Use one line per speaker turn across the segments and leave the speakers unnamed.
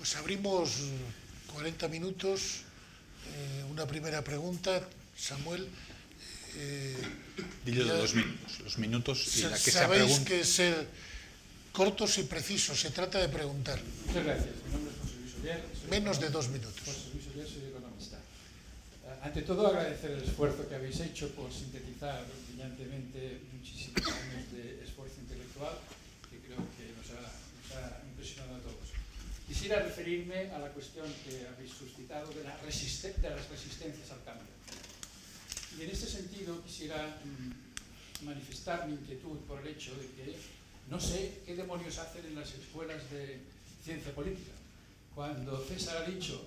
Pues abrimos 40 minutos. Una primera pregunta, Samuel.
Dile de 2 minutos, los minutos y la que sea
Sabéis
pregunta.
que ser cortos y precisos, se trata de preguntar.
Muchas gracias. Mi nombre es José Luis Oller.
Menos de 2 minutos.
José Luis Oller, soy economista. Ante todo, agradecer el esfuerzo que habéis hecho por sintetizar brillantemente muchísimos años de esfuerzo intelectual que creo que nos ha impresionado a todos. Quisiera referirme a la cuestión que habéis suscitado de las resistencias al cambio. Y en este sentido quisiera manifestar mi inquietud por el hecho de que no sé qué demonios hacen en las escuelas de ciencia política. Cuando César ha dicho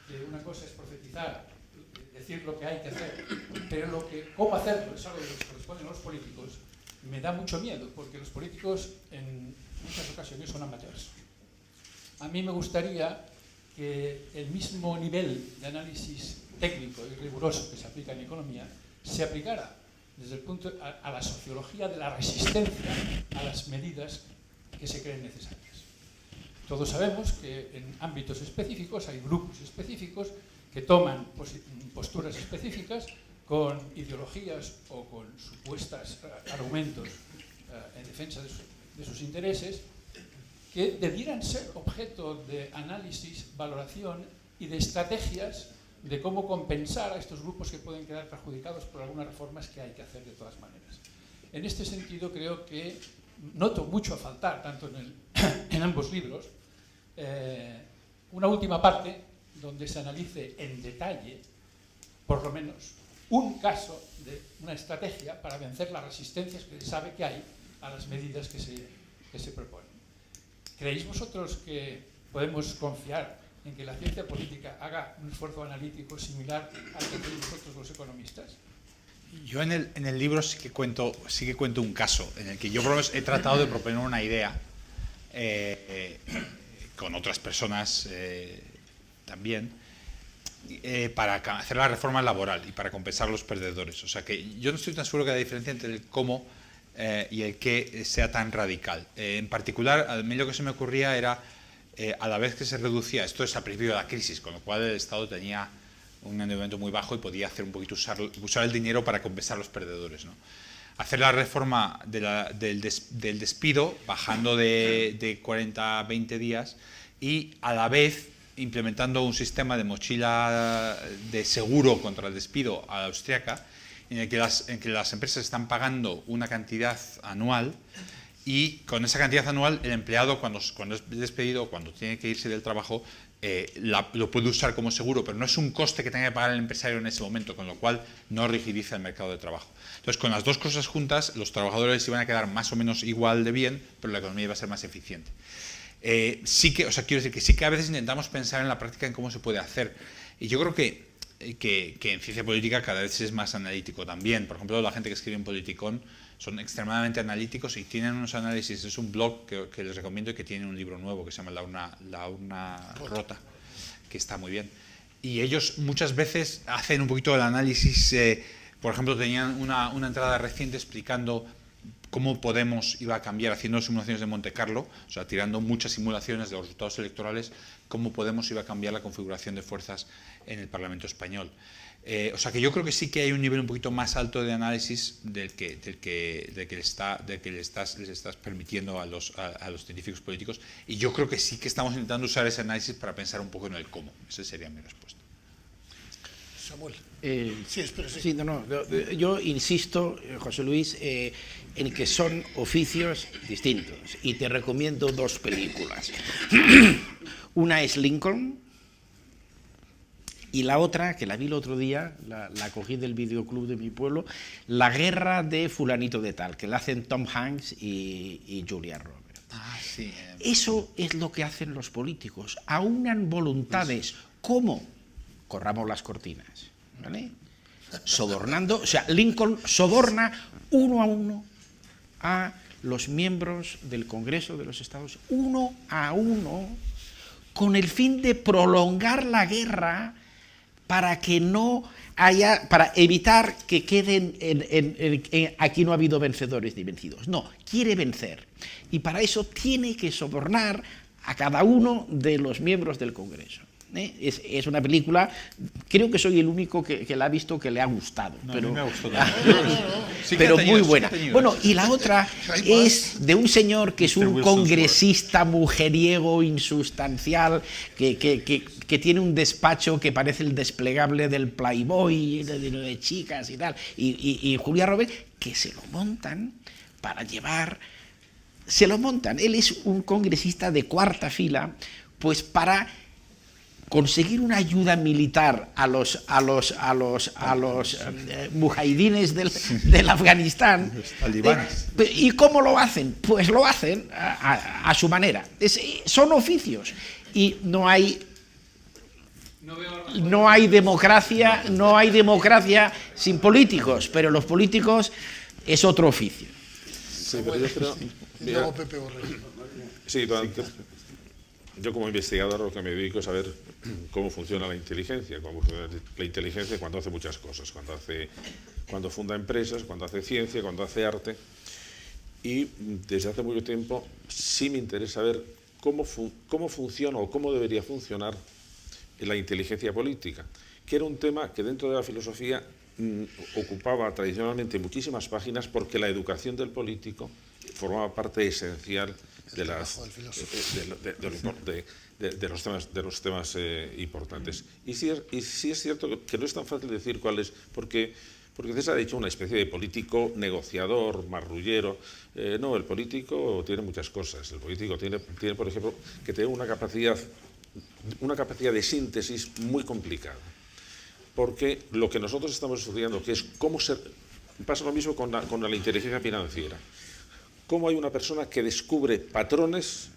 que una cosa es profetizar, decir lo que hay que hacer, pero cómo hacerlo es algo que les corresponde a los políticos, me da mucho miedo, porque los políticos en muchas ocasiones son amateurs. A mí me gustaría que el mismo nivel de análisis técnico y riguroso que se aplica en economía se aplicara desde el punto a la sociología de la resistencia a las medidas que se creen necesarias. Todos sabemos que en ámbitos específicos hay grupos específicos que toman posturas específicas con ideologías o con supuestos argumentos en defensa de sus intereses, que debieran ser objeto de análisis, valoración y de estrategias de cómo compensar a estos grupos que pueden quedar perjudicados por algunas reformas que hay que hacer de todas maneras. En este sentido, creo que noto mucho a faltar, tanto en ambos libros, una última parte donde se analice en detalle, por lo menos, un caso de una estrategia para vencer las resistencias que se sabe que hay a las medidas que se proponen. ¿Creéis vosotros que podemos confiar en que la ciencia política haga un esfuerzo analítico similar al que hacéis vosotros los economistas?
Yo en el libro sí que cuento un caso en el que yo por lo menos he tratado de proponer una idea con otras personas también para hacer la reforma laboral y para compensar a los perdedores. O sea que yo no estoy tan seguro que la diferencia entre el cómo y el qué sea tan radical. En particular, a mí lo que se me ocurría era a la vez que se reducía, esto es al principio de la crisis, con lo cual el Estado tenía un endeudamiento muy bajo y podía hacer un poquito usar el dinero para compensar a los perdedores, ¿no? Hacer la reforma del despido, bajando de 40 a 20 días y a la vez implementando un sistema de mochila de seguro contra el despido a la austriaca, en el que las empresas están pagando una cantidad anual y con esa cantidad anual el empleado cuando es despedido, cuando tiene que irse del trabajo, lo puede usar como seguro, pero no es un coste que tenga que pagar el empresario en ese momento, con lo cual no rigidiza el mercado de trabajo. Entonces, con las dos cosas juntas, los trabajadores iban a quedar más o menos igual de bien, pero la economía iba a ser más eficiente. Quiero decir que sí que a veces intentamos pensar en la práctica en cómo se puede hacer. Y yo creo que en ciencia política cada vez es más analítico también. Por ejemplo, la gente que escribe en Politicón son extremadamente analíticos y tienen unos análisis. Es un blog que les recomiendo y que tiene un libro nuevo que se llama La urna rota, que está muy bien. Y ellos muchas veces hacen un poquito el análisis. Por ejemplo, tenían una entrada reciente explicando cómo Podemos iba a cambiar, haciendo simulaciones de Monte Carlo, o sea, tirando muchas simulaciones de los resultados electorales, cómo Podemos iba a cambiar la configuración de fuerzas en el Parlamento español. O sea que yo creo que sí que hay un nivel un poquito más alto de análisis del que les estás permitiendo a los científicos políticos, y yo creo que sí que estamos intentando usar ese análisis para pensar un poco en el cómo. Esa sería mi respuesta.
Samuel.
Sí, espera, sí. Yo insisto, José Luis, en que son oficios distintos y te recomiendo 2 películas. Una es Lincoln y la otra, que la vi el otro día, la cogí del videoclub de mi pueblo, La guerra de fulanito de tal, que la hacen Tom Hanks y Julia Roberts.
Sí,
Eso es lo que hacen los políticos, aunan voluntades. ¿Cómo? Corramos las cortinas, ¿vale? Sobornando, o sea, Lincoln soborna uno a uno a los miembros del Congreso de los Estados Unidos, uno a uno, con el fin de prolongar la guerra para que no haya, para evitar que queden aquí no ha habido vencedores ni vencidos. No, quiere vencer. Y para eso tiene que sobornar a cada uno de los miembros del Congreso. Es una película, creo que soy el único que la ha visto que le ha gustado.
No,
pero,
a mí me ha gustado también. Sí que
pero
ha tenido,
muy
sí
buena.
que ha tenido
Bueno,
gracia.
y la otra es de un señor que es
Mr.
un
Wilson
congresista mujeriego insustancial, que tiene un despacho que parece el desplegable del Playboy, de chicas y tal, y Julia Roberts, que se lo montan para llevar... Se lo montan. Él es un congresista de cuarta fila, pues para conseguir una ayuda militar a los mujahidines del Afganistán.
Los talibanes.
¿Y cómo lo hacen? Pues lo hacen a su manera. Son oficios y no hay democracia, no hay democracia sin políticos, pero los políticos es otro oficio.
Sí, pero yo creo...
Y luego Pepe Borrell.
Sí, yo como investigador lo que me dedico es a ver cómo funciona la inteligencia. Cómo funciona la inteligencia cuando hace muchas cosas, cuando funda empresas, cuando hace ciencia, cuando hace arte. Y desde hace mucho tiempo sí me interesa ver cómo funciona o cómo debería funcionar la inteligencia política, que era un tema que dentro de la filosofía ocupaba tradicionalmente muchísimas páginas porque la educación del político formaba parte esencial de los temas importantes. Y sí es cierto que no es tan fácil decir cuál es, porque César ha dicho una especie de político negociador, marrullero. No, el político tiene muchas cosas. El político tiene, por ejemplo, que tener una capacidad de síntesis muy complicada. Porque lo que nosotros estamos estudiando, que es cómo pasa lo mismo con la inteligencia financiera. Cómo hay una persona que descubre patrones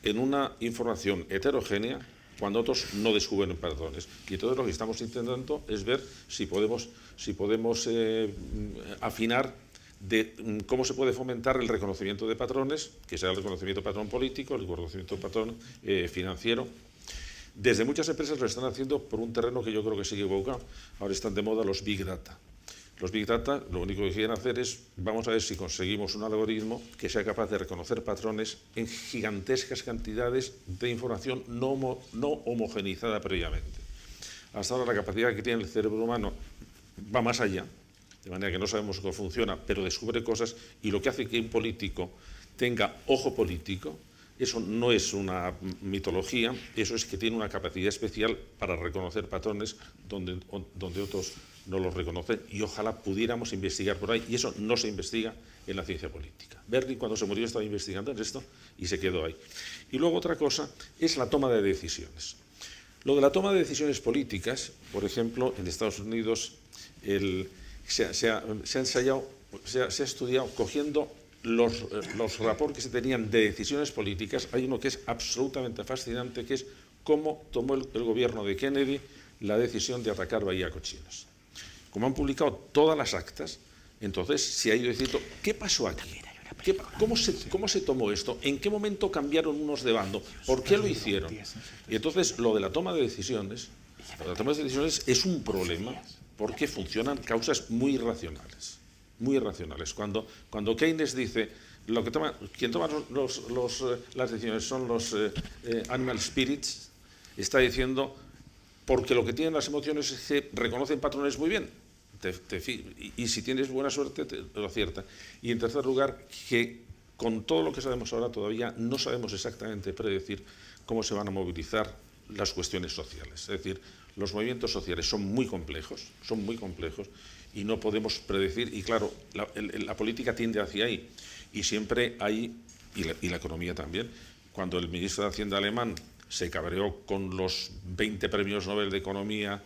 en una información heterogénea cuando otros no descubren patrones. Y entonces lo que estamos intentando es ver si podemos afinar de cómo se puede fomentar el reconocimiento de patrones, que sea el reconocimiento de patrón político, el reconocimiento de patrón financiero. Desde muchas empresas lo están haciendo por un terreno que yo creo que sigue equivocado. Ahora están de moda los Big Data. Los Big Data lo único que quieren hacer es, vamos a ver si conseguimos un algoritmo que sea capaz de reconocer patrones en gigantescas cantidades de información no homogeneizada previamente. Hasta ahora la capacidad que tiene el cerebro humano va más allá, de manera que no sabemos cómo funciona, pero descubre cosas, y lo que hace que un político tenga ojo político, eso no es una mitología, eso es que tiene una capacidad especial para reconocer patrones donde otros no los reconocen, y ojalá pudiéramos investigar por ahí, y eso no se investiga en la ciencia política. Berkeley, cuando se murió, estaba investigando en esto y se quedó ahí. Y luego otra cosa es la toma de decisiones. Lo de la toma de decisiones políticas, por ejemplo, en Estados Unidos se ha estudiado cogiendo los rapports que se tenían de decisiones políticas. Hay uno que es absolutamente fascinante, que es cómo tomó el gobierno de Kennedy la decisión de atacar Bahía Cochinos. Como han publicado todas las actas, entonces se ha ido diciendo, ¿qué pasó aquí? ¿Cómo se tomó esto? ¿En qué momento cambiaron unos de bando? ¿Por qué lo hicieron? Y entonces lo de la toma de decisiones es un problema porque funcionan causas muy irracionales. Muy irracionales. Cuando Keynes dice, quien toma las decisiones son los animal spirits, está diciendo, porque lo que tienen las emociones es que reconocen patrones muy bien, y si tienes buena suerte te lo acierta. Y en tercer lugar, que con todo lo que sabemos ahora todavía no sabemos exactamente predecir cómo se van a movilizar las cuestiones sociales. Es decir, los movimientos sociales son muy complejos y no podemos predecir, y claro, la política tiende hacia ahí, y siempre hay, y la economía también. Cuando el ministro de Hacienda alemán se cabreó con los 20 premios Nobel de Economía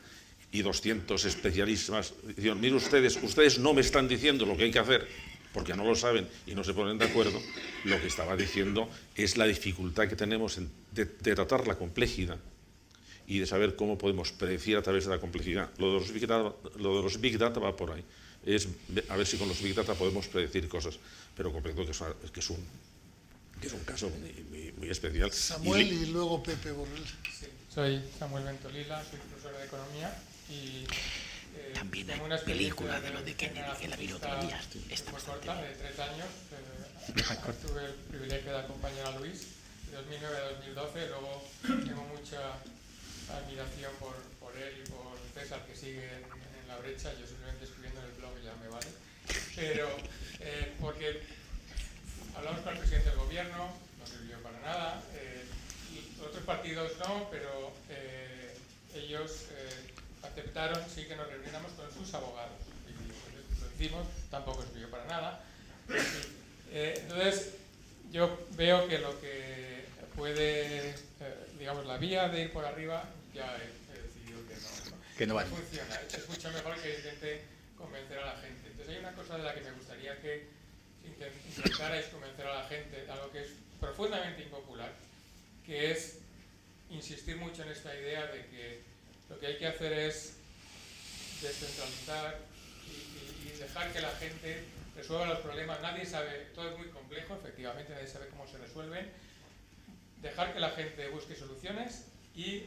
y 200 especialistas, dijeron, mire ustedes no me están diciendo lo que hay que hacer, porque no lo saben y no se ponen de acuerdo. Lo que estaba diciendo es la dificultad que tenemos de tratar la complejidad y de saber cómo podemos predecir a través de la complejidad. Lo de los Big Data va por ahí. Es a ver si con los Big Data podemos predecir cosas, pero comprendo que es un caso muy especial.
Samuel y luego Pepe Borrell.
Sí, soy Samuel Ventolila, soy profesor de Economía y
También hay
tengo una
película
experiencia
de lo de Kennedy, que la vi el otro día. Está
muy
bastante
corta,
bien.
de 3 años. Tuve el privilegio de acompañar a Luis de 2009 a 2012. Luego tengo mucha admiración por él y por César, que sigue en la brecha. Yo simplemente escribiendo en el blog ya me vale. Pero porque hablamos con el presidente del gobierno, no sirvió para nada. Y otros partidos no, pero ellos aceptaron sí que nos reuniéramos con sus abogados. Y pues, lo hicimos, tampoco sirvió para nada. Entonces, yo veo que lo que puede, digamos, la vía de ir por arriba, ya he decidido que no funciona. Es mucho mejor que intente convencer a la gente. Entonces hay una cosa de la que me gustaría que intentarais convencer a la gente, algo que es profundamente impopular, que es insistir mucho en esta idea de que lo que hay que hacer es descentralizar y dejar que la gente resuelva los problemas. Nadie sabe, todo es muy complejo, efectivamente, nadie sabe cómo se resuelven. Dejar que la gente busque soluciones y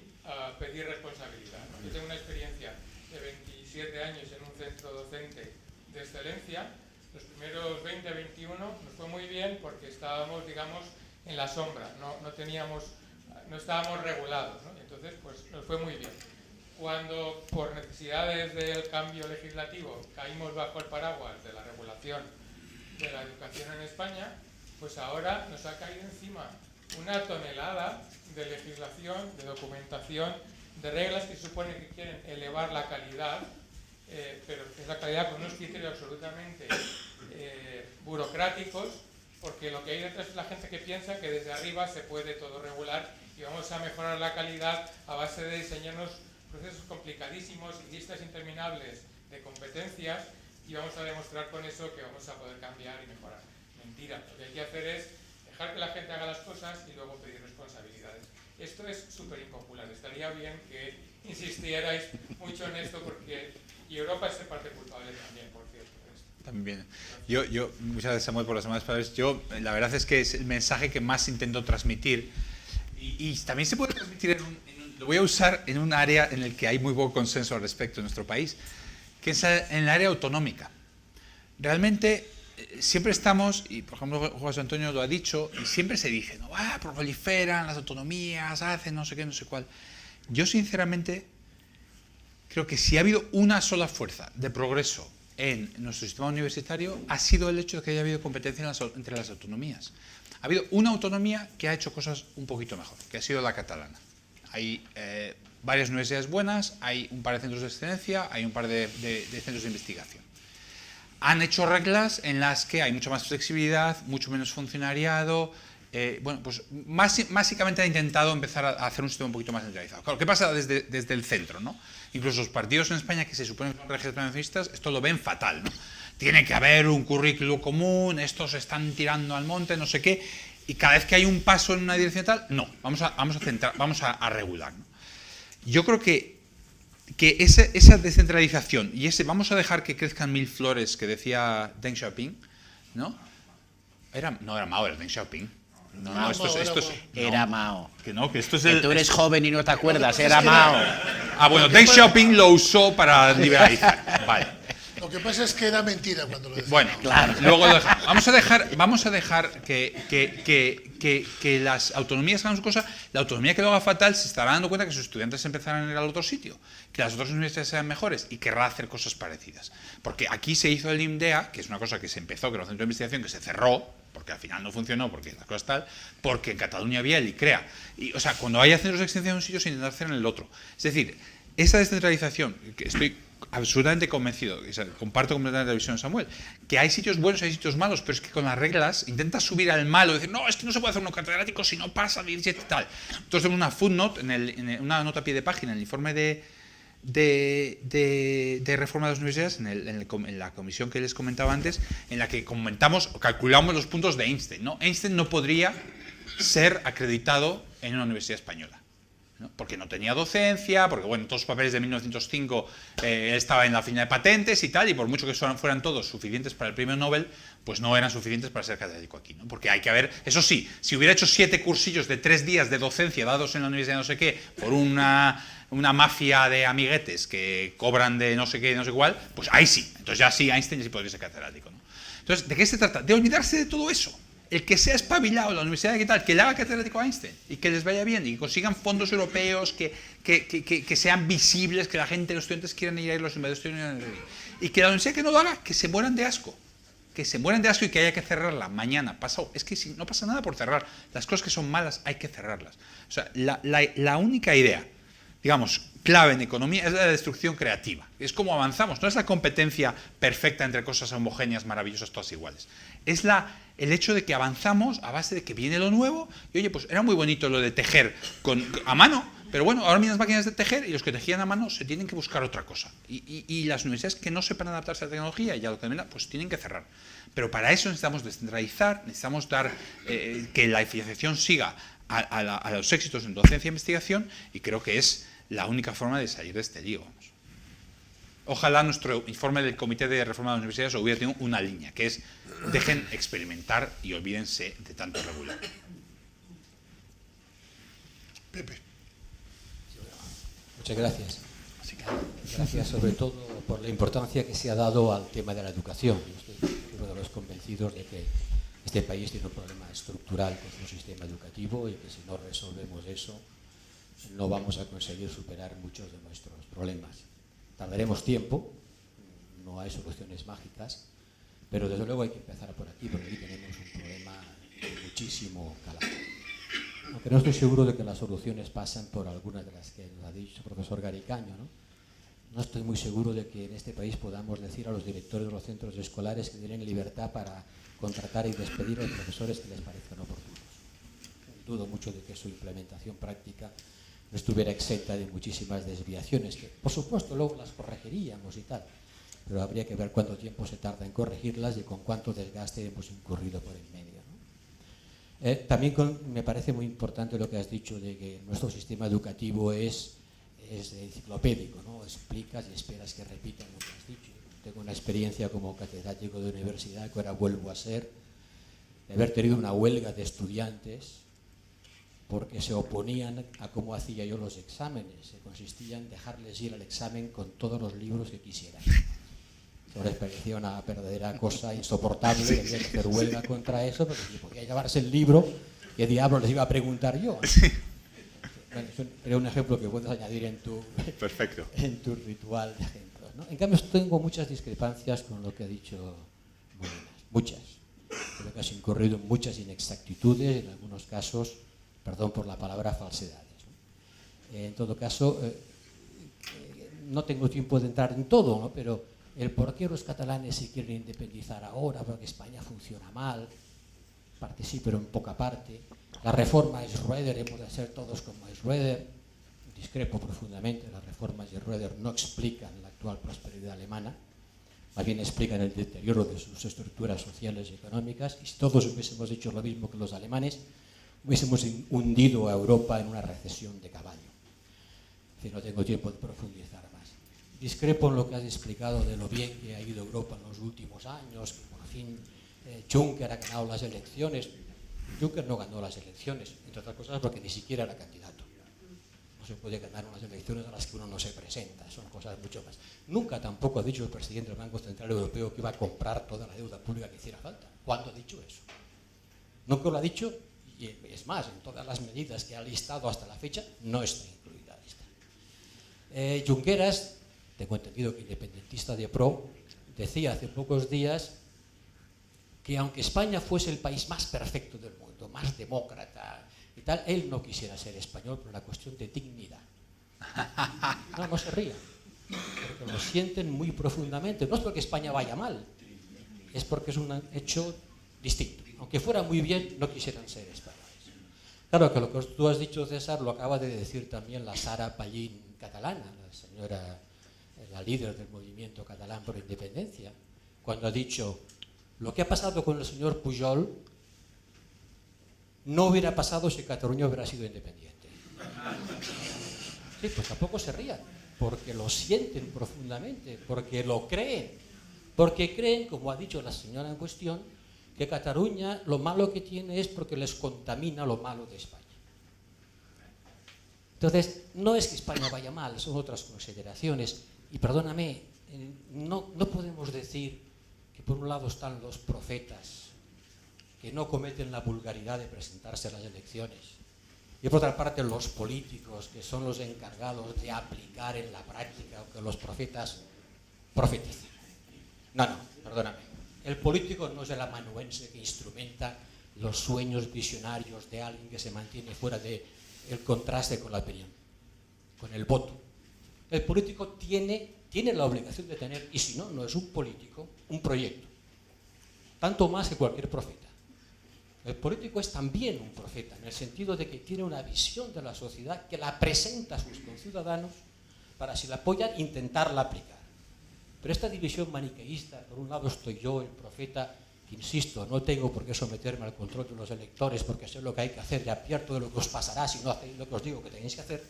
pedir responsabilidad, ¿no? Yo tengo una experiencia de 27 años en un centro docente de excelencia. Los primeros 20 a 21 nos fue muy bien porque estábamos, digamos, en la sombra, no estábamos regulados, ¿no? Entonces, pues nos fue muy bien. Cuando, por necesidades del cambio legislativo, caímos bajo el paraguas de la regulación de la educación en España, pues ahora nos ha caído encima una tonelada de legislación, de documentación, de reglas que supone que quieren elevar la calidad, pero es la calidad con unos criterios absolutamente burocráticos, porque lo que hay detrás es la gente que piensa que desde arriba se puede todo regular y vamos a mejorar la calidad a base de diseñarnos procesos complicadísimos y listas interminables de competencias y vamos a demostrar con eso que vamos a poder cambiar y mejorar. Mentira, lo que hay que hacer es dejar que la gente haga las cosas y luego pedir responsabilidades. Esto es súper impopular, estaría bien que insistierais mucho en esto porque y Europa es en parte culpable también, por cierto.
También. Yo, muchas gracias Samuel por las amables palabras. Yo, la verdad es que es el mensaje que más intento transmitir y también se puede transmitir lo voy a usar en un área en el que hay muy poco consenso al respecto en nuestro país, que es en el área autonómica. Realmente siempre estamos, y por ejemplo José Antonio lo ha dicho, y siempre se dice, no, proliferan las autonomías, hacen no sé qué, no sé cuál. Yo sinceramente creo que si ha habido una sola fuerza de progreso en nuestro sistema universitario, ha sido el hecho de que haya habido competencia entre las autonomías. Ha habido una autonomía que ha hecho cosas un poquito mejor, que ha sido la catalana. Hay varias universidades buenas, hay un par de centros de excelencia, hay un par de centros de investigación. Han hecho reglas en las que hay mucha más flexibilidad, mucho menos funcionariado. Bueno, pues básicamente han intentado empezar a hacer un sistema un poquito más centralizado. Claro, ¿qué pasa desde el centro, ¿no? Incluso los partidos en España que se supone que son regeneracionistas, esto lo ven fatal, ¿no? Tiene que haber un currículo común, estos están tirando al monte, no sé qué, y cada vez que hay un paso en una dirección tal, no, vamos a regular, ¿no? Yo creo que esa descentralización y vamos a dejar que crezcan 1000 flores que decía Deng Xiaoping, ¿no? No era Mao, era Deng Xiaoping. No,
Era Mao.
Que esto es
que tú eres joven y no te acuerdas, era Mao.
Bueno, Deng Xiaoping lo usó para liberalizar. Vale.
Lo que pasa es que era mentira cuando lo decía.
Bueno, claro. Luego vamos a dejar que las autonomías hagan su cosa. La autonomía que lo haga fatal se estará dando cuenta que sus estudiantes empezarán a ir al otro sitio, que las otras universidades sean mejores y querrá hacer cosas parecidas. Porque aquí se hizo el IMDEA, que es una cosa que se empezó, que era un centro de investigación que se cerró, porque al final no funcionó, porque las cosas tal, porque en Cataluña había el ICREA. Y, o sea, cuando haya centros de extensión en un sitio, se intentará hacer en el otro. Es decir, esa descentralización, que estoy absolutamente convencido, comparto completamente la visión de Samuel, que hay sitios buenos y hay sitios malos, pero es que con las reglas intentas subir al malo y decir, no, es que no se puede hacer uno catedrático si no pasa 17 y tal. Entonces tenemos una footnote, una nota a pie de página en el informe de reforma de las universidades, en la comisión que les comentaba antes, en la que calculamos los puntos de Einstein, ¿no? Einstein no podría ser acreditado en una universidad española, ¿no? Porque no tenía docencia, porque bueno, todos los papeles de 1905 él estaba en la oficina de patentes y tal, y por mucho que fueran todos suficientes para el premio Nobel, pues no eran suficientes para ser catedrático aquí, ¿no? Porque hay que haber, eso sí, si hubiera hecho 7 cursillos de 3 días de docencia dados en la universidad de no sé qué, por una mafia de amiguetes que cobran de no sé qué, no sé cuál, pues ahí sí, entonces ya sí, Einstein sí podría ser catedrático, ¿no? Entonces, ¿de qué se trata? De olvidarse de todo eso. el que sea espabilado, la universidad de qué tal, que le haga catedrático a Einstein y que les vaya bien y que consigan fondos europeos, que sean visibles, que la gente, los estudiantes quieran ir ahí, los investigadores quieran ir ahí. Y que la universidad que no lo haga, que se mueran de asco. Que se mueran de asco y que haya que cerrarla mañana, pasado. Es que si no pasa nada por cerrar. Las cosas que son malas hay que cerrarlas. O sea, la única idea, digamos, clave en economía es la destrucción creativa. Es como avanzamos. No es la competencia perfecta entre cosas homogéneas, maravillosas, todas iguales. Es el hecho de que avanzamos a base de que viene lo nuevo. Y oye, pues era muy bonito lo de tejer a mano. Pero bueno, ahora vienen las máquinas de tejer y los que tejían a mano se tienen que buscar otra cosa. Y las universidades que no sepan adaptarse a la tecnología y a lo que viene, pues tienen que cerrar. Pero para eso necesitamos descentralizar, necesitamos dar que la financiación siga a los éxitos en docencia e investigación, y creo que es la única forma de salir de este lío. Vamos. Ojalá nuestro informe del Comité de Reforma de las Universidades hubiera tenido una línea, que es dejen experimentar y olvídense de tanto regular.
Pepe.
Muchas gracias. Gracias sobre todo por la importancia que se ha dado al tema de la educación. Yo estoy uno de los convencidos de que este país tiene un problema estructural con su sistema educativo y que si no resolvemos eso no vamos a conseguir superar muchos de nuestros problemas. Tardaremos tiempo, no hay soluciones mágicas, pero desde luego hay que empezar por aquí, porque aquí tenemos un problema de muchísimo calado. Aunque no estoy seguro de que las soluciones pasan por algunas de las que nos ha dicho el profesor Garicaño, ¿no? No estoy muy seguro de que en este país podamos decir a los directores de los centros escolares que tienen libertad para contratar y despedir a los profesores que les parezcan oportunos. Dudo mucho de que su implementación práctica no estuviera exenta de muchísimas desviaciones, que por supuesto luego las corregiríamos y tal, pero habría que ver cuánto tiempo se tarda en corregirlas y con cuánto desgaste hemos incurrido por el medio, ¿no? También me parece muy importante lo que has dicho de que nuestro sistema educativo es enciclopédico, ¿no? Explicas y esperas que repitan lo que has dicho. Tengo una experiencia como catedrático de universidad, que ahora vuelvo a ser, de haber tenido una huelga de estudiantes porque se oponían a cómo hacía yo los exámenes. Se consistía en dejarles ir al examen con todos los libros que quisieran. Eso les parecía una verdadera cosa insoportable, y había que hacer huelga contra eso, porque si podía llevarse el libro, ¿qué diablo les iba a preguntar yo? Bueno, era un ejemplo que puedes añadir en tu ritual de ejemplos, ¿no? En cambio, tengo muchas discrepancias con lo que ha dicho Molinas, muchas. Creo que has incurrido en muchas inexactitudes, en algunos casos, perdón por la palabra, falsedades, ¿no? En todo caso, no tengo tiempo de entrar en todo, ¿no? Pero el por qué los catalanes se quieren independizar ahora, porque España funciona mal, parte sí, pero en poca parte. La reforma de Schroeder, hemos de ser todos como Schroeder. Discrepo profundamente, las reformas de Schroeder no explican la actual prosperidad alemana, más bien explican el deterioro de sus estructuras sociales y económicas, y si todos hubiésemos hecho lo mismo que los alemanes, hubiésemos hundido a Europa en una recesión de caballo. Es decir, no tengo tiempo de profundizar más. Discrepo en lo que has explicado de lo bien que ha ido Europa en los últimos años, que por fin Juncker ha ganado las elecciones. Juncker no ganó las elecciones, entre otras cosas porque ni siquiera era candidato. No se puede ganar unas elecciones a las que uno no se presenta, son cosas mucho más. Nunca tampoco ha dicho el presidente del Banco Central Europeo que iba a comprar toda la deuda pública que hiciera falta. ¿Cuándo ha dicho eso? Nunca lo ha dicho, y es más, en todas las medidas que ha listado hasta la fecha, no está incluida la lista. Junqueras, tengo entendido que independentista de pro, decía hace pocos días que aunque España fuese el país más perfecto del mundo, más demócrata y tal, él no quisiera ser español por una cuestión de dignidad. No se rían, porque lo sienten muy profundamente. No es porque España vaya mal, es porque es un hecho distinto. Aunque fuera muy bien, no quisieran ser españoles. Claro que lo que tú has dicho, César, lo acaba de decir también la Sara Pallín catalana, la señora, la líder del movimiento catalán por independencia, cuando ha dicho: lo que ha pasado con el señor Pujol no hubiera pasado si Cataluña hubiera sido independiente. Sí, pues tampoco se rían, porque lo sienten profundamente, porque lo creen, porque creen, como ha dicho la señora en cuestión, que Cataluña lo malo que tiene es porque les contamina lo malo de España. Entonces, no es que España vaya mal, son otras consideraciones. Y perdóname, no podemos decir que por un lado están los profetas que no cometen la vulgaridad de presentarse a las elecciones. Y por otra parte, los políticos, que son los encargados de aplicar en la práctica lo que los profetas profetizan. No, perdóname. El político no es el amanuense que instrumenta los sueños visionarios de alguien que se mantiene fuera del contraste con la opinión, con el voto. El político tiene la obligación de tener, y si no, no es un político, un proyecto. Tanto más que cualquier profeta. El político es también un profeta, en el sentido de que tiene una visión de la sociedad que la presenta a sus conciudadanos para, si la apoyan, intentarla aplicar. Pero esta división maniqueísta, por un lado estoy yo, el profeta, que insisto, no tengo por qué someterme al control de los electores porque sé lo que hay que hacer y advierto de lo que os pasará si no hacéis lo que os digo que tenéis que hacer.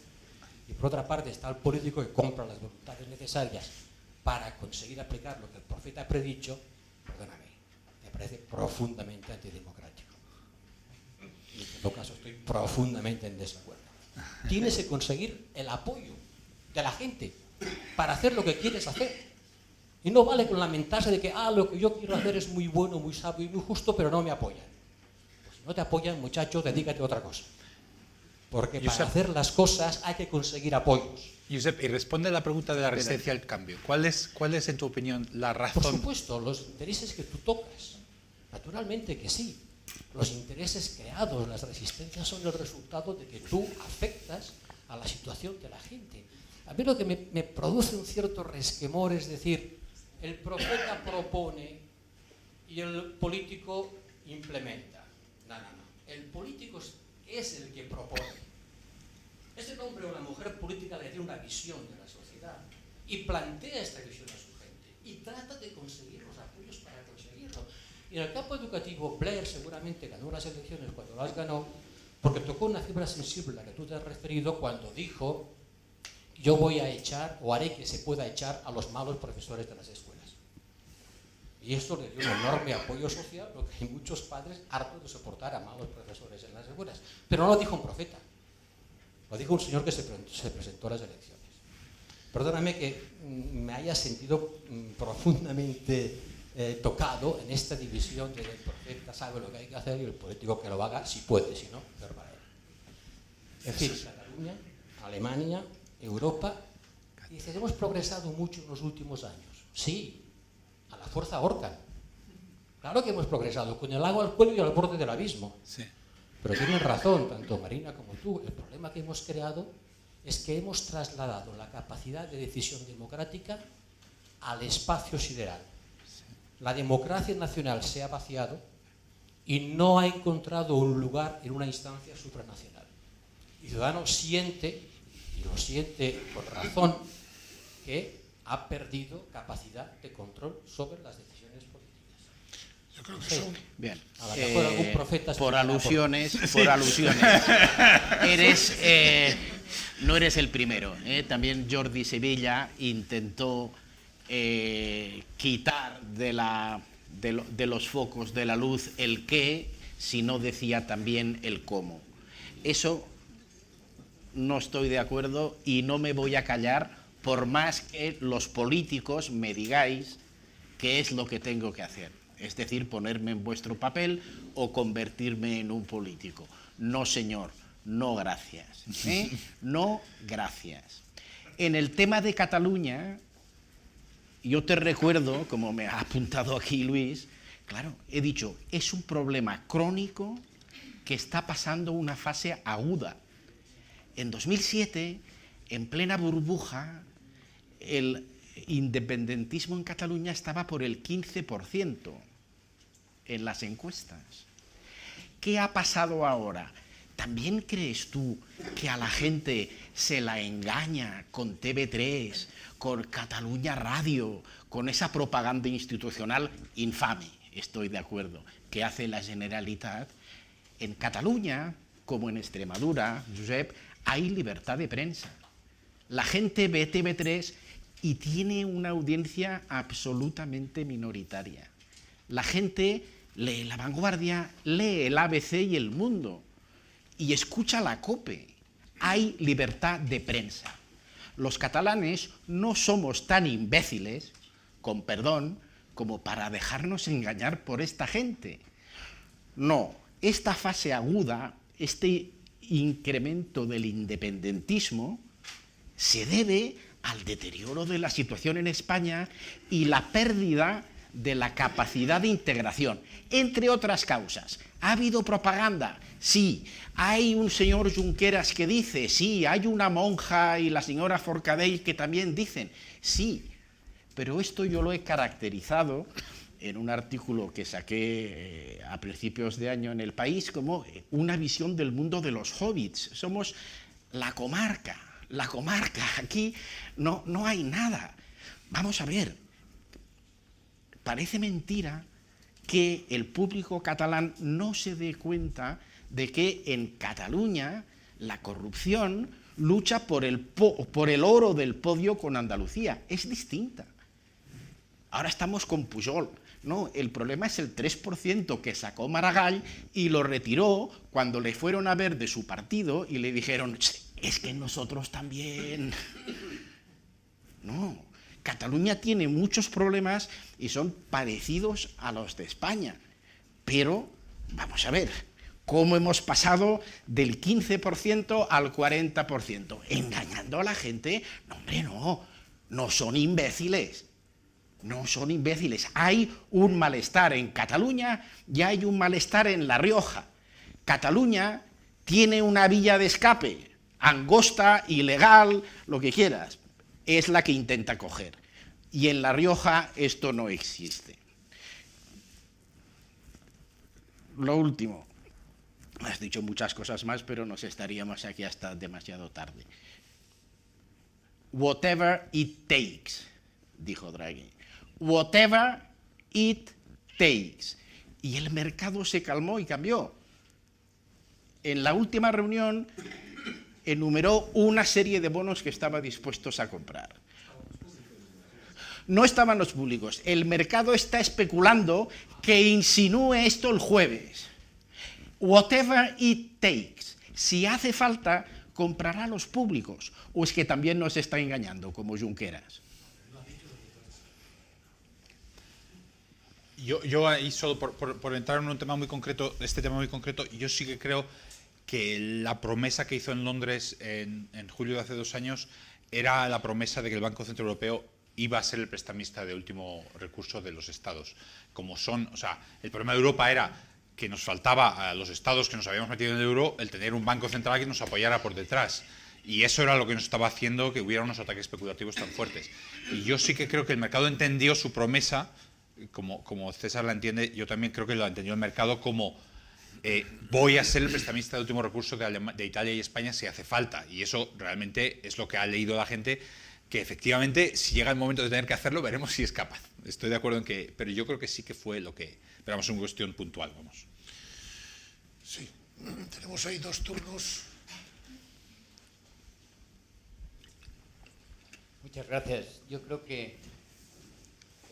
Y por otra parte está el político que compra las voluntades necesarias para conseguir aplicar lo que el profeta ha predicho. Perdóname, me parece profundamente antidemocrático. Y en todo caso estoy profundamente en desacuerdo. Tienes que conseguir el apoyo de la gente para hacer lo que quieres hacer. Y no vale con lamentarse de que lo que yo quiero hacer es muy bueno, muy sabio y muy justo, pero no me apoyan. Pues si no te apoyan, muchachos, dedícate a otra cosa. Porque para hacer las cosas hay que conseguir apoyos.
Josep, y responde a la pregunta de la resistencia al cambio. ¿Cuál es, en tu opinión, la razón?
Por supuesto, los intereses que tú tocas. Naturalmente que sí. Los intereses creados, las resistencias son el resultado de que tú afectas a la situación de la gente. A mí lo que me produce un cierto resquemor es decir, el profeta propone y el político implementa. No. El político es el que propone. Es el hombre o la mujer política que tiene una visión de la sociedad y plantea esta visión a su gente y trata de conseguir los apoyos para conseguirlo. Y en el campo educativo, Blair seguramente ganó las elecciones cuando las ganó porque tocó una fibra sensible a la que tú te has referido cuando dijo: yo voy a echar o haré que se pueda echar a los malos profesores de las escuelas. Y esto le dio un enorme apoyo social porque hay muchos padres hartos de soportar a malos profesores en las escuelas. Pero no lo dijo un profeta, lo dijo un señor que se presentó a las elecciones. Perdóname que me haya sentido profundamente tocado en esta división de que el profeta sabe lo que hay que hacer y el político que lo haga si puede, si no, pero para él. En fin, Cataluña, Alemania, Europa, y dice, hemos progresado mucho en los últimos años. Sí, a la fuerza ahorcan. Claro que hemos progresado, con el agua al cuello y al borde del abismo.
Sí.
Pero tienen razón, tanto Marina como tú, el problema que hemos creado es que hemos trasladado la capacidad de decisión democrática al espacio sideral. La democracia nacional se ha vaciado y no ha encontrado un lugar en una instancia supranacional. Y Ciudadanos siente, y lo siente con razón, que ha perdido capacidad de control sobre las decisiones políticas.
Yo creo que son...
Bien.
A lo mejor algún profeta
por
explicará
alusiones, no eres el primero. También Jordi Sevilla intentó quitar de los focos de la luz el qué, si no decía también el cómo. Eso no estoy de acuerdo y no me voy a callar por más que los políticos me digáis qué es lo que tengo que hacer. Es decir, ponerme en vuestro papel o convertirme en un político. No, señor, no gracias. No gracias. En el tema de Cataluña, yo te recuerdo, como me ha apuntado aquí Luis, claro, he dicho, es un problema crónico que está pasando una fase aguda. En 2007, en plena burbuja, el independentismo en Cataluña estaba por el 15% en las encuestas. ¿Qué ha pasado ahora? ¿También crees tú que a la gente se la engaña con TV3, con Cataluña Radio, con esa propaganda institucional infame, estoy de acuerdo, que hace la Generalitat? En Cataluña, como en Extremadura, Josep, hay libertad de prensa. La gente ve TV3 y tiene una audiencia absolutamente minoritaria. La gente lee La Vanguardia, lee el ABC y El Mundo y escucha la COPE. Hay libertad de prensa. Los catalanes no somos tan imbéciles, con perdón, como para dejarnos engañar por esta gente. No, esta fase aguda, este incremento del independentismo, se debe al deterioro de la situación en España y la pérdida de la capacidad de integración, entre otras causas. ¿Ha habido propaganda? Sí. ¿Hay un señor Junqueras que dice? Sí. ¿Hay una monja y la señora Forcadell que también dicen? Sí. Pero esto yo lo he caracterizado en un artículo que saqué a principios de año en El País como una visión del mundo de los hobbits. Somos la comarca. Aquí no hay nada. Vamos a ver, parece mentira que el público catalán no se dé cuenta de que en Cataluña la corrupción lucha por el oro del podio con Andalucía. Es distinta. Ahora estamos con Pujol. No, el problema es el 3% que sacó Maragall y lo retiró cuando le fueron a ver de su partido y le dijeron, es que nosotros también. No, Cataluña tiene muchos problemas y son parecidos a los de España. Pero, vamos a ver, ¿cómo hemos pasado del 15% al 40%? ¿Engañando a la gente? No, hombre, no son imbéciles. No son imbéciles. Hay un malestar en Cataluña y hay un malestar en La Rioja. Cataluña tiene una vía de escape, angosta, ilegal, lo que quieras. Es la que intenta coger. Y en La Rioja esto no existe. Lo último. Has dicho muchas cosas más, pero nos estaríamos aquí hasta demasiado tarde. Whatever it takes, dijo Draghi. Whatever it takes. Y el mercado se calmó y cambió. En la última reunión enumeró una serie de bonos que estaba dispuestos a comprar. No estaban los públicos. El mercado está especulando que insinúe esto el jueves. Whatever it takes. Si hace falta, comprará a los públicos. ¿O es que también nos está engañando, como Junqueras?
Yo ahí solo por entrar en un tema muy concreto, yo sí que creo que la promesa que hizo en Londres en julio de hace 2 años era la promesa de que el Banco Central Europeo iba a ser el prestamista de último recurso de los estados. El problema de Europa era que nos faltaba a los estados que nos habíamos metido en el euro el tener un banco central que nos apoyara por detrás. Y eso era lo que nos estaba haciendo que hubiera unos ataques especulativos tan fuertes. Y yo sí que creo que el mercado entendió su promesa, como César la entiende, yo también creo que lo entendió el mercado como voy a ser el prestamista de último recurso de Italia y España si hace falta. Y eso realmente es lo que ha leído la gente, que efectivamente, si llega el momento de tener que hacerlo, veremos si es capaz. Estoy de acuerdo en que, pero yo creo que sí que fue lo que, pero vamos, es una cuestión puntual, vamos.
Sí, tenemos ahí 2 turnos.
Muchas gracias. Yo creo que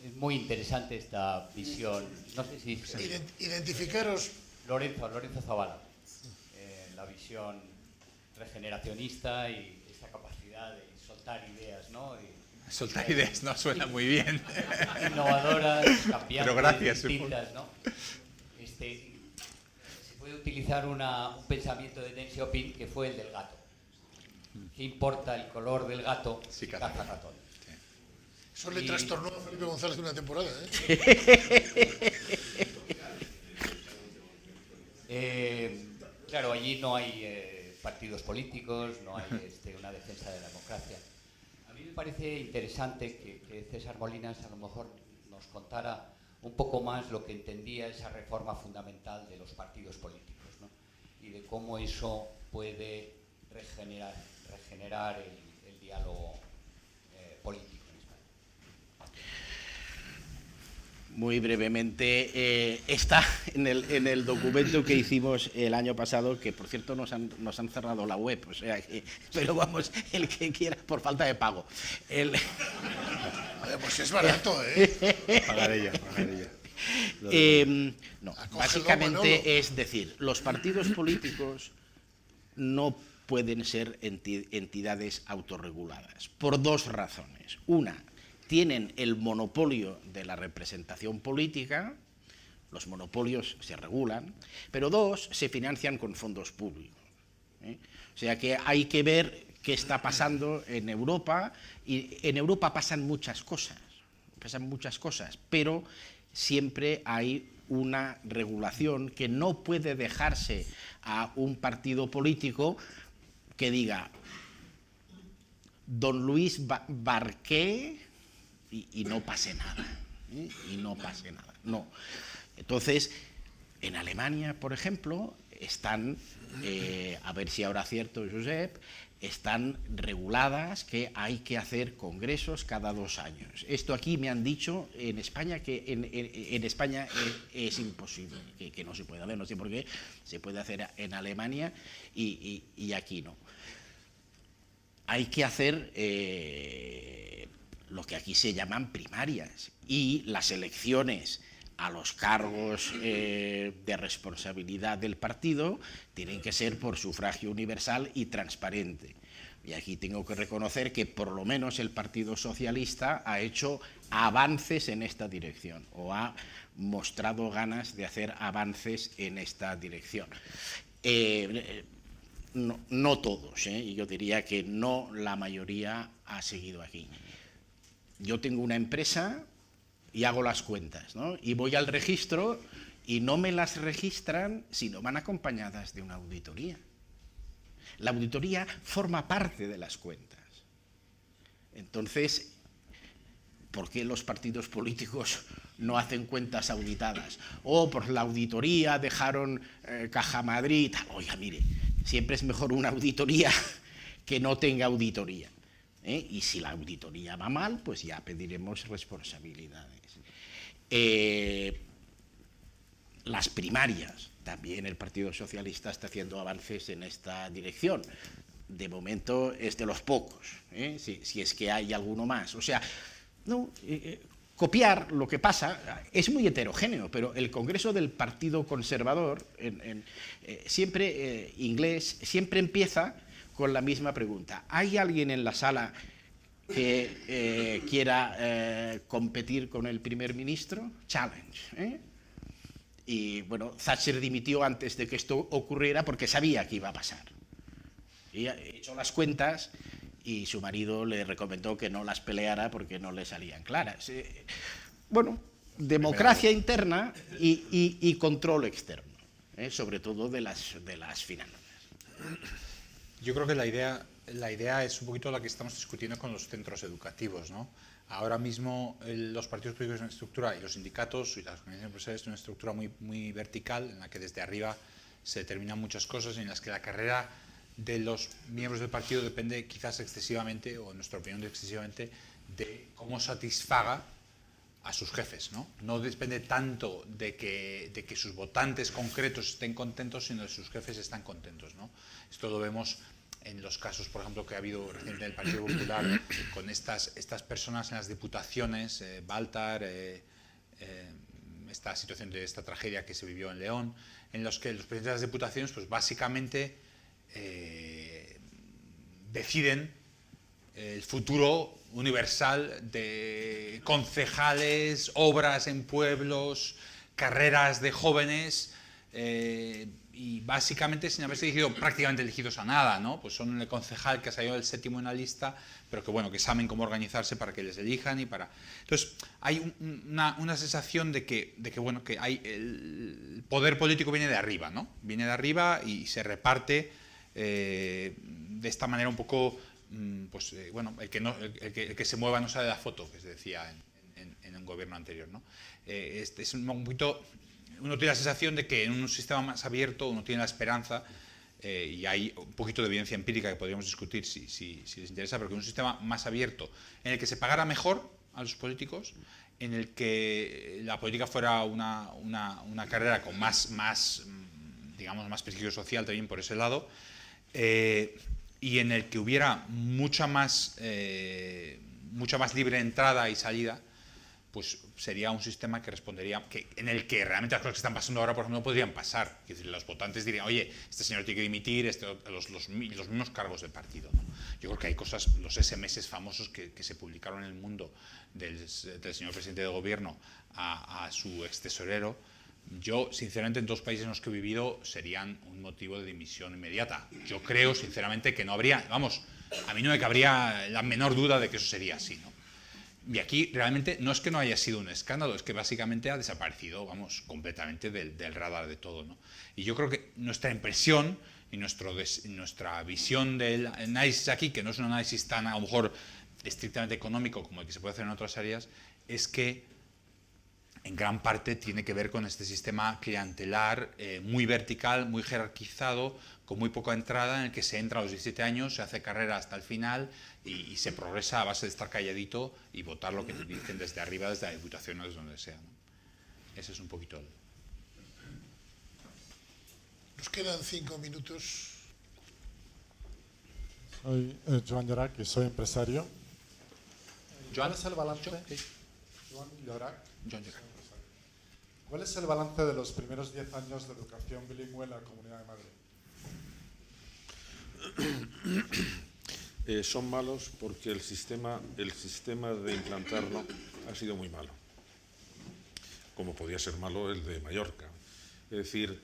es muy interesante esta visión. No sé si...
Identificaros.
Lorenzo Zavala. La visión regeneracionista y esta capacidad de soltar ideas, ¿no?
Soltar ideas no suena muy bien.
Innovadoras, cambiantes,
pero gracias,
distintas, ¿no? Se puede utilizar un pensamiento de Deng Xiaoping que fue el del gato. ¿Qué importa el color del gato si caza ratón?
Eso le trastornó a Felipe González una temporada,
Claro, allí no hay partidos políticos, no hay una defensa de la democracia. A mí me parece interesante que César Molinas a lo mejor nos contara un poco más lo que entendía esa reforma fundamental de los partidos políticos, ¿no? Y de cómo eso puede regenerar el diálogo político.
Muy brevemente, está en el documento que hicimos el año pasado, que por cierto nos han cerrado la web, o sea que, pero vamos, el que quiera, por falta de pago.
Pues es barato,
Pagaré
no, básicamente es decir, los partidos políticos no pueden ser entidades autorreguladas, por 2 razones. Una, tienen el monopolio de la representación política, los monopolios se regulan, pero dos, se financian con fondos públicos. O sea que hay que ver qué está pasando en Europa, y en Europa pasan muchas cosas, pero siempre hay una regulación que no puede dejarse a un partido político que diga don Luis Barqué y no pase nada, no. Entonces, en Alemania, por ejemplo, están, a ver si ahora acierto, Josep, están reguladas que hay que hacer congresos cada 2 años. Esto aquí me han dicho en España que en España es imposible, que no se puede hacer, no sé por qué, se puede hacer en Alemania y aquí no. Hay que hacer lo que aquí se llaman primarias, y las elecciones a los cargos de responsabilidad del partido tienen que ser por sufragio universal y transparente. Y aquí tengo que reconocer que por lo menos el Partido Socialista ha hecho avances en esta dirección, o ha mostrado ganas de hacer avances en esta dirección. No todos, yo diría que no la mayoría ha seguido aquí. Yo tengo una empresa y hago las cuentas, ¿no? Y voy al registro y no me las registran si no van acompañadas de una auditoría. La auditoría forma parte de las cuentas. Entonces, ¿por qué los partidos políticos no hacen cuentas auditadas? O por la auditoría dejaron Caja Madrid. Oiga, mire, siempre es mejor una auditoría que no tenga auditoría. Y si la auditoría va mal, pues ya pediremos responsabilidades. Las primarias, también el Partido Socialista está haciendo avances en esta dirección. De momento es de los pocos, si es que hay alguno más. O sea, no, copiar lo que pasa es muy heterogéneo, pero el Congreso del Partido Conservador, siempre inglés, siempre empieza con la misma pregunta. ¿Hay alguien en la sala que quiera competir con el primer ministro? Challenge. Y bueno, Thatcher dimitió antes de que esto ocurriera porque sabía que iba a pasar. Ella echó las cuentas y su marido le recomendó que no las peleara porque no le salían claras. Bueno, democracia interna y control externo, sobre todo de las finanzas.
Yo creo que la idea es un poquito la que estamos discutiendo con los centros educativos, ¿no? Ahora mismo los partidos políticos tienen una estructura, y los sindicatos y las organizaciones empresariales tienen una estructura muy vertical, en la que desde arriba se determinan muchas cosas, y en las que la carrera de los miembros del partido depende quizás excesivamente, o en nuestra opinión excesivamente, de cómo satisfaga a sus jefes, ¿no? No depende tanto de que sus votantes concretos estén contentos, sino de que sus jefes están contentos, ¿no? Esto lo vemos en los casos, por ejemplo, que ha habido recientemente en el Partido Popular, con estas personas en las diputaciones, Baltar, esta situación de esta tragedia que se vivió en León, en los que los presidentes de las diputaciones, pues básicamente deciden el futuro universal de concejales, obras en pueblos, carreras de jóvenes, y básicamente sin haberse prácticamente elegidos a nada, ¿no? Pues son el concejal que ha salido del 7º en la lista, pero que bueno, que saben cómo organizarse para que les elijan y para... Entonces, hay una sensación de que bueno, que hay el poder político viene de arriba, ¿no? Viene de arriba y se reparte de esta manera un poco, pues bueno, el que se mueva no sale de la foto, que se decía en un gobierno anterior, ¿no? Es un poquito... Uno tiene la sensación de que en un sistema más abierto uno tiene la esperanza, y hay un poquito de evidencia empírica que podríamos discutir si les interesa, pero que un sistema más abierto, en el que se pagara mejor a los políticos, en el que la política fuera una carrera con más digamos, más prestigio social también por ese lado, y en el que hubiera mucha más libre entrada y salida, pues sería un sistema que respondería, en el que realmente las cosas que están pasando ahora, por ejemplo, no podrían pasar. Es decir, los votantes dirían, oye, este señor tiene que dimitir, los mismos cargos del partido, ¿no? Yo creo que hay cosas, los SMS famosos que se publicaron en El Mundo del señor presidente del gobierno a su ex tesorero, yo, sinceramente, en 2 países en los que he vivido serían un motivo de dimisión inmediata. Yo creo, sinceramente, que no habría, vamos, a mí no me cabría la menor duda de que eso sería así, ¿no? Y aquí realmente no es que no haya sido un escándalo, es que básicamente ha desaparecido, vamos, completamente del radar de todo, ¿no? Y yo creo que nuestra impresión y nuestra visión del análisis aquí, que no es un análisis tan, a lo mejor, estrictamente económico como el que se puede hacer en otras áreas, es que en gran parte tiene que ver con este sistema clientelar muy vertical, muy jerarquizado, con muy poca entrada, en el que se entra a los 17 años, se hace carrera hasta el final y se progresa a base de estar calladito y votar lo que te dicen desde arriba, desde la Diputación o desde donde sea, ¿no? Ese es un poquito el...
Nos quedan 5 minutos.
Soy Joan Llorac y soy empresario.
Joan,
¿Cuál es el balance?
sí.
Joan Llorac.
John Llorac.
¿Cuál es el balance de los primeros 10 años de educación bilingüe en la Comunidad de Madrid?
Son malos porque el sistema de implantarlo ha sido muy malo, como podía ser malo el de Mallorca. Es decir,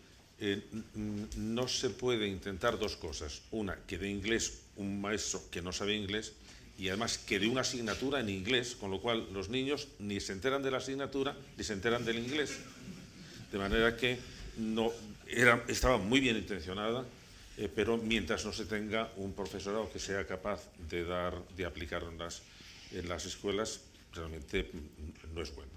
no se puede intentar 2 cosas. Una, que dé inglés un maestro que no sabe inglés, y además que dé una asignatura en inglés, con lo cual los niños ni se enteran de la asignatura ni se enteran del inglés. De manera que estaba muy bien intencionada, pero mientras no se tenga un profesorado que sea capaz de aplicar en las escuelas, realmente no es bueno.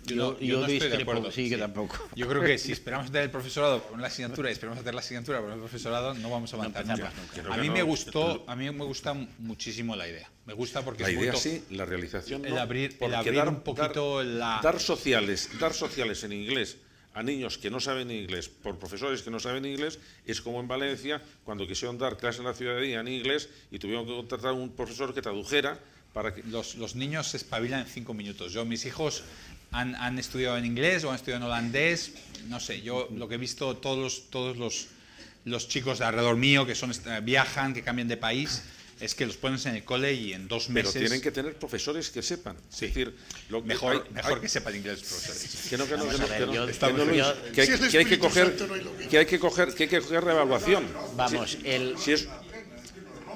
Yo
no estoy de acuerdo.
sí, que tampoco.
Yo creo que si esperamos a tener el profesorado con la asignatura y esperamos a tener la asignatura con el profesorado, no vamos a avanzar nunca. A mí me gusta muchísimo la idea. Me gusta porque
la
es
idea
muy
sí, la realización no.
el abrir
Porque
un poquito
dar sociales en inglés a niños que no saben inglés por profesores que no saben inglés es como en Valencia cuando quisieron dar clases en la ciudadanía en inglés y tuvieron que contratar a un profesor que tradujera para que
los niños se espabilan en 5 minutos. Mis hijos han estudiado en inglés o han estudiado en holandés, no sé, yo lo que he visto, todos los chicos de alrededor mío que viajan, que cambian de país, es que los pones en el cole y en 2 meses...
Pero tienen que tener profesores que sepan.
Sí.
Es decir,
mejor que sepan inglés los profesores.
Que hay que coger reevaluación.
Vamos,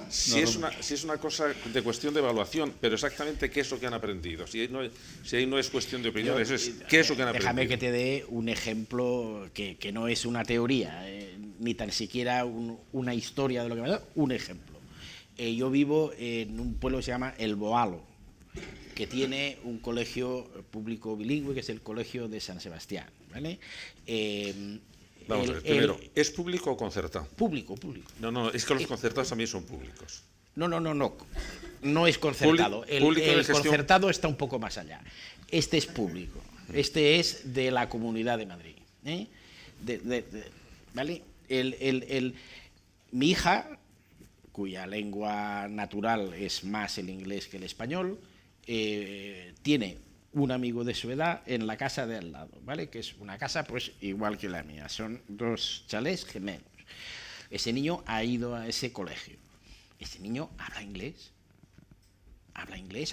Si es una cosa de cuestión de evaluación, pero exactamente qué es lo que han aprendido. Si ahí no es cuestión de opiniones, es qué es lo que han aprendido.
Déjame que te dé un ejemplo que no es una teoría, ni tan siquiera una historia de lo que me da, un ejemplo. Yo vivo en un pueblo que se llama El Boalo, que tiene un colegio público bilingüe, que es el Colegio de San Sebastián, ¿vale?
Vamos a ver, primero, ¿es público o concertado?
Público.
No, es que los concertados también son públicos.
No es concertado. El concertado está un poco más allá. Este es público. Este es de la Comunidad de Madrid. ¿Vale? Mi hija, cuya lengua natural es más el inglés que el español, tiene un amigo de su edad en la casa de al lado, ¿vale? Que es una casa pues igual que la mía, son 2 chalés gemelos. Ese niño ha ido a ese colegio. Ese niño habla inglés,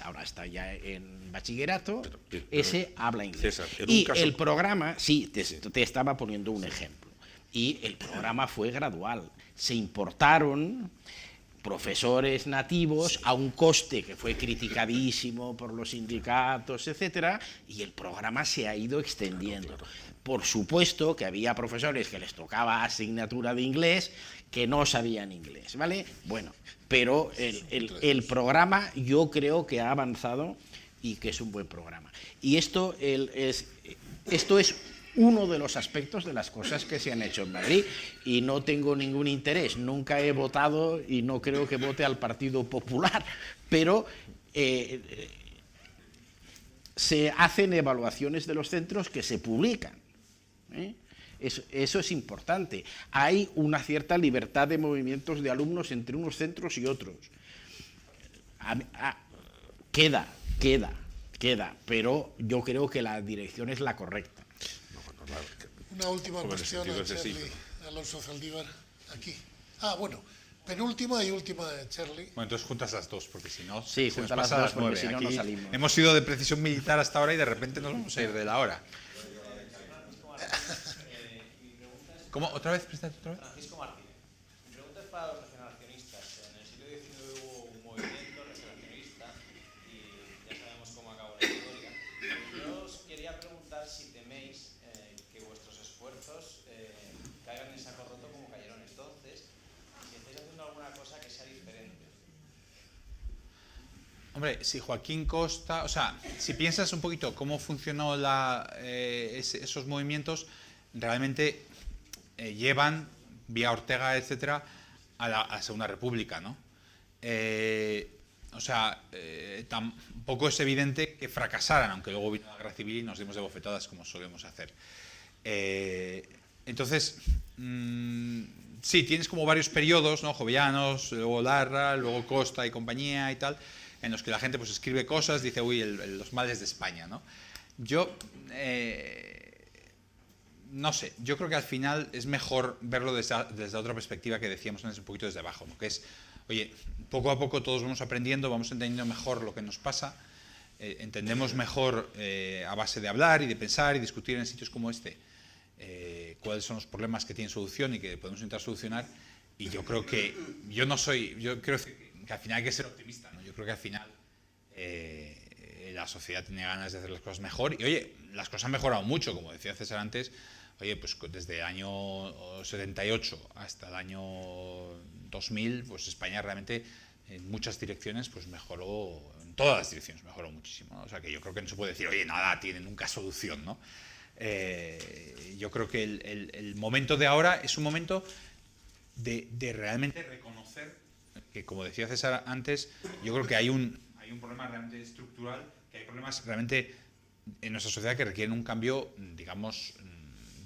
ahora está ya en bachillerato, ese habla inglés.
César,
el programa, sí, te estaba poniendo un ejemplo, y el programa fue gradual. Se importaron profesores nativos a un coste que fue criticadísimo por los sindicatos, etcétera, y el programa se ha ido extendiendo. Por supuesto que había profesores que les tocaba asignatura de inglés que no sabían inglés, ¿vale? Bueno, pero el programa yo creo que ha avanzado y que es un buen programa. Y esto es uno de los aspectos de las cosas que se han hecho en Madrid, y no tengo ningún interés, nunca he votado y no creo que vote al Partido Popular, pero se hacen evaluaciones de los centros que se publican. Eso es importante. Hay una cierta libertad de movimientos de alumnos entre unos centros y otros. Queda, pero yo creo que la dirección es la correcta.
Una última cuestión a Charlie Alonso Zaldívar, aquí. Penúltima y última de Charlie.
Bueno, entonces juntas las 2, porque si no,
sí,
se nos
juntas
pasa
las 2, porque
9.
si no, no salimos.
Hemos ido de precisión militar hasta ahora y de repente nos vamos a ir de la hora. ¿Cómo? ¿Otra vez? Preséntate otra vez.
Francisco Martínez. Mi pregunta es para los regeneracionistas. En el siglo XIX hubo un movimiento regeneracionista y ya sabemos cómo acabó la historia. Yo os quería preguntar si teméis que vuestros esfuerzos caigan en saco roto como cayeron entonces, si estáis haciendo alguna cosa que sea diferente.
Hombre, si Joaquín Costa, o sea, si piensas un poquito cómo funcionó esos movimientos, realmente llevan, vía Ortega, etcétera, a la Segunda República, ¿no? O sea, tampoco es evidente que fracasaran, aunque luego vino la Guerra Civil y nos dimos de bofetadas como solemos hacer. Entonces, sí, tienes como varios periodos, ¿no? Jovellanos, luego Larra, luego Costa y compañía y tal, en los que la gente pues escribe cosas, dice, uy, los males de España, ¿no? Yo, no sé, yo creo que al final es mejor verlo desde otra perspectiva que decíamos antes, un poquito desde abajo, ¿no? Que es, oye, poco a poco todos vamos aprendiendo, vamos entendiendo mejor lo que nos pasa, entendemos mejor a base de hablar y de pensar y discutir en sitios como este cuáles son los problemas que tienen solución y que podemos intentar solucionar. Y yo creo que yo creo que al final hay que ser optimista, ¿no? Yo creo que al final la sociedad tiene ganas de hacer las cosas mejor y oye, las cosas han mejorado mucho, como decía César antes. Oye, pues desde el año 78 hasta el año 2000, pues España realmente en muchas direcciones pues mejoró, en todas las direcciones mejoró muchísimo, ¿no? O sea que yo creo que no se puede decir, oye, nada tiene nunca solución, ¿no? Yo creo que el momento de ahora es un momento de realmente reconocer que, como decía César antes, yo creo que hay un problema realmente estructural, que hay problemas realmente en nuestra sociedad que requieren un cambio, digamos,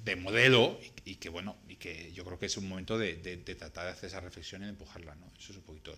de modelo y que bueno, y que yo creo que es un momento de tratar de hacer esa reflexión y de empujarla, ¿no? Eso es un poquito